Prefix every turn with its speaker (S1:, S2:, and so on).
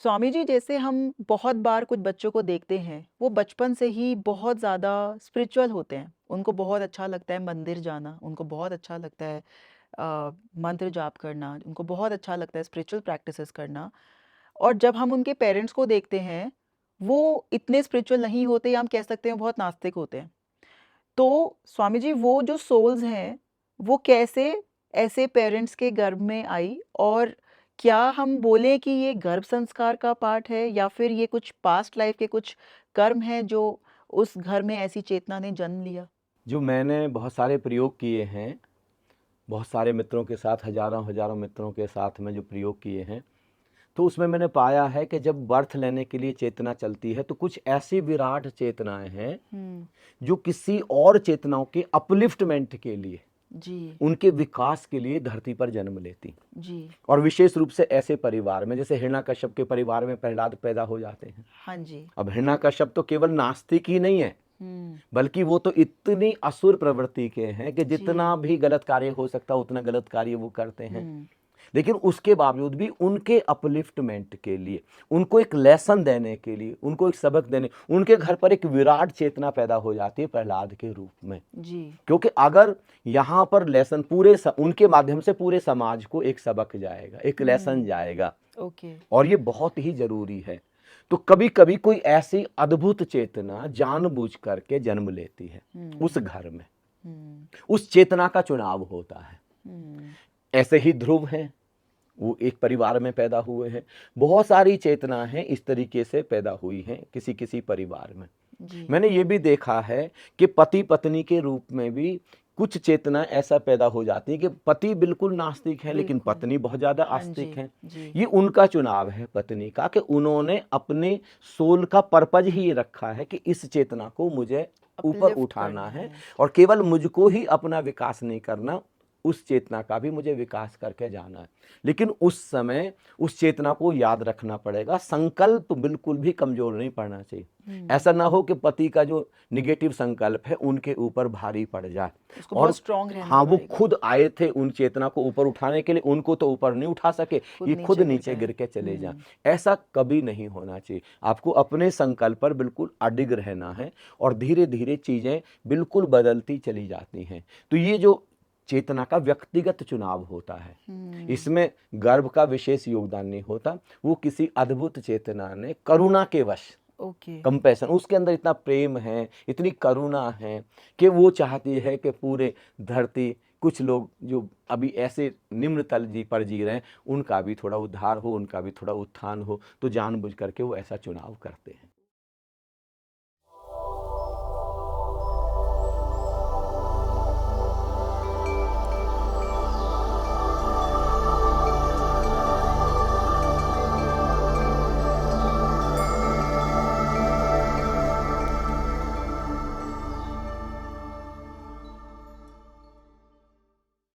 S1: स्वामी जी, जैसे हम बहुत बार कुछ बच्चों को देखते हैं, वो बचपन से ही बहुत ज़्यादा स्पिरिचुअल होते हैं। उनको बहुत अच्छा लगता है मंदिर जाना, उनको बहुत अच्छा लगता है मंत्र जाप करना, उनको बहुत अच्छा लगता है स्पिरिचुअल प्रैक्टिसेस करना। और जब हम उनके पेरेंट्स को देखते हैं, वो इतने स्पिरिचुअल नहीं होते, या हम कह सकते हैं बहुत नास्तिक होते हैं। तो स्वामी जी, वो जो सोल्स हैं, वो कैसे ऐसे पेरेंट्स के गर्भ में आई, और क्या हम बोलें कि ये गर्भ संस्कार का पार्ट है, या फिर ये कुछ पास्ट लाइफ के कुछ कर्म हैं जो उस घर में ऐसी चेतना ने जन्म लिया?
S2: जो मैंने बहुत सारे प्रयोग किए हैं, बहुत सारे मित्रों के साथ, हज़ारों-हज़ारों मित्रों के साथ में जो प्रयोग किए हैं, तो उसमें मैंने पाया है कि जब बर्थ लेने के लिए चेतना चलती है, तो कुछ ऐसी विराट चेतनाएँ हैं,
S1: हुँ,
S2: जो किसी और चेतनाओं के अपलिफ्टमेंट के लिए,
S1: जी,
S2: उनके विकास के लिए धरती पर जन्म लेती।
S1: जी।
S2: और विशेष रूप से ऐसे परिवार में, जैसे हिरण्यकश्यप के परिवार में प्रहलाद पैदा हो जाते हैं।
S1: हाँ जी।
S2: अब हिरण्यकश्यप तो केवल नास्तिक ही नहीं है,
S1: हुँ,
S2: बल्कि वो तो इतनी असुर प्रवृत्ति के हैं कि जितना
S1: जी।
S2: भी गलत कार्य हो सकता है उतना गलत कार्य वो करते हैं।
S1: हुँ,
S2: लेकिन उसके बावजूद भी उनके अपलिफ्टमेंट के लिए, उनको एक लेसन देने के लिए, उनको एक सबक देने, उनके घर पर एक विराट चेतना पैदा हो जाती है प्रहलाद के रूप में।
S1: जी।
S2: क्योंकि अगर यहाँ पर लेसन उनके माध्यम से पूरे समाज को एक सबक जाएगा, एक लेसन
S1: हुँ,
S2: जाएगा,
S1: ओके।
S2: और ये बहुत ही जरूरी है। तो कभी कभी कोई ऐसी अद्भुत चेतना जानबूझ करके जन्म लेती है
S1: हुँ,
S2: उस घर में,
S1: हुँ,
S2: उस चेतना का चुनाव होता है।
S1: हुँ,
S2: ऐसे ही ध्रुव हैं, वो एक परिवार में पैदा हुए हैं। बहुत सारी चेतना हैं इस तरीके से पैदा हुई हैं किसी किसी परिवार में।
S1: जी,
S2: मैंने ये भी देखा है कि पति पत्नी के रूप में भी कुछ चेतना ऐसा पैदा हो जाती है कि पति बिल्कुल नास्तिक है लेकिन
S1: बिल्कुल।
S2: पत्नी बहुत ज्यादा
S1: हाँ जी,
S2: आस्तिक है।
S1: जी।
S2: ये उनका चुनाव है पत्नी का, कि उन्होंने अपने सोल का पर्पज ही ये रखा है कि इस चेतना को मुझे ऊपर
S1: अपलिफ्ट
S2: उठाना
S1: करना
S2: है,
S1: है।
S2: और केवल मुझको ही अपना विकास नहीं करना, उस चेतना का भी मुझे विकास करके जाना है। लेकिन उस समय उस चेतना को याद रखना पड़ेगा, संकल्प बिल्कुल भी कमजोर नहीं पड़ना चाहिए।
S1: हुँ,
S2: ऐसा ना हो कि पति का जो निगेटिव संकल्प है उनके ऊपर भारी पड़ जाए।
S1: उसको बहुत
S2: और
S1: स्ट्रॉन्ग रहना
S2: हाँ, वो
S1: पड़ेगा।
S2: खुद आए थे उन चेतना को ऊपर उठाने के लिए, उनको तो ऊपर नहीं उठा सके,
S1: खुद
S2: ये खुद
S1: नीचे गिर
S2: नीचे
S1: जाए।
S2: गिर के चले जाएं।
S1: हुँ,
S2: ऐसा कभी नहीं होना चाहिए। आपको अपने संकल्प पर बिल्कुल अडिग रहना है, और धीरे धीरे चीजें बिल्कुल बदलती चली जाती हैं। तो ये जो चेतना का व्यक्तिगत चुनाव होता है,
S1: हुँ,
S2: इसमें गर्भ का विशेष योगदान नहीं होता। वो किसी अद्भुत चेतना ने करुणा के वश,
S1: ओके।
S2: कंपैशन, उसके अंदर इतना प्रेम है, इतनी करुणा है, कि वो चाहती है कि पूरे धरती, कुछ लोग जो अभी ऐसे निम्न तल पर जी रहे हैं, उनका भी थोड़ा उद्धार हो, उनका भी थोड़ा उत्थान हो, तो जानबूझ करके वो ऐसा चुनाव करते हैं।